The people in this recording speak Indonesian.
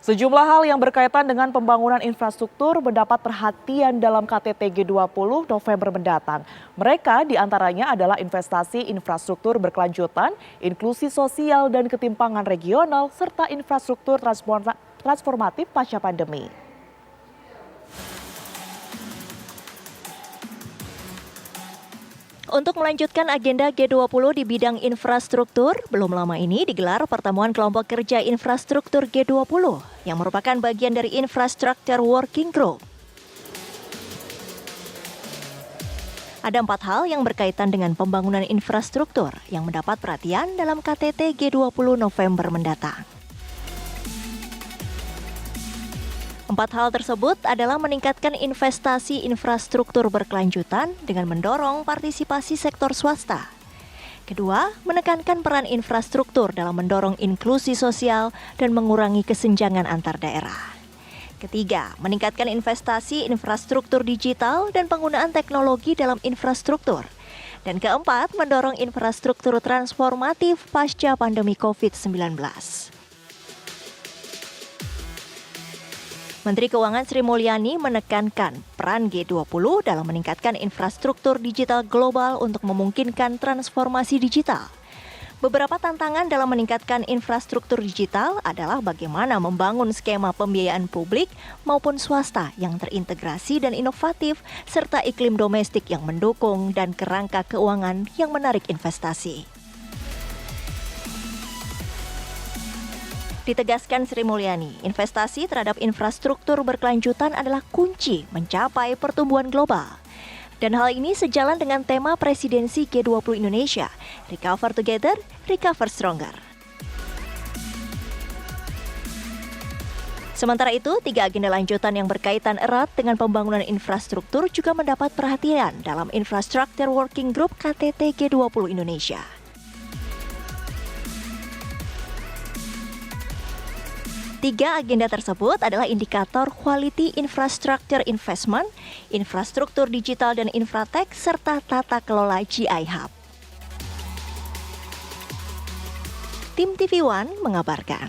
Sejumlah hal yang berkaitan dengan pembangunan infrastruktur mendapat perhatian dalam KTT G20 November mendatang. Mereka diantaranya adalah investasi infrastruktur berkelanjutan, inklusi sosial dan ketimpangan regional, serta infrastruktur transformatif pasca pandemi. Untuk melanjutkan agenda G20 di bidang infrastruktur, belum lama ini digelar pertemuan kelompok kerja infrastruktur G20 yang merupakan bagian dari Infrastructure Working Group. Ada 4 hal yang berkaitan dengan pembangunan infrastruktur yang mendapat perhatian dalam KTT G20 November mendatang. 4 hal tersebut adalah meningkatkan investasi infrastruktur berkelanjutan dengan mendorong partisipasi sektor swasta. Kedua, menekankan peran infrastruktur dalam mendorong inklusi sosial dan mengurangi kesenjangan antar daerah. Ketiga, meningkatkan investasi infrastruktur digital dan penggunaan teknologi dalam infrastruktur. Dan keempat, mendorong infrastruktur transformatif pasca pandemi COVID-19. Menteri Keuangan Sri Mulyani menekankan peran G20 dalam meningkatkan infrastruktur digital global untuk memungkinkan transformasi digital. Beberapa tantangan dalam meningkatkan infrastruktur digital adalah bagaimana membangun skema pembiayaan publik maupun swasta yang terintegrasi dan inovatif, serta iklim domestik yang mendukung dan kerangka keuangan yang menarik investasi. Ditegaskan Sri Mulyani, investasi terhadap infrastruktur berkelanjutan adalah kunci mencapai pertumbuhan global. Dan hal ini sejalan dengan tema presidensi G20 Indonesia, Recover Together, Recover Stronger. Sementara itu, 3 agenda lanjutan yang berkaitan erat dengan pembangunan infrastruktur juga mendapat perhatian dalam Infrastructure Working Group KTT G20 Indonesia. 3 agenda tersebut adalah indikator Quality Infrastructure Investment, infrastruktur digital dan infratek, serta tata kelola GI Hub. Tim TV One mengabarkan.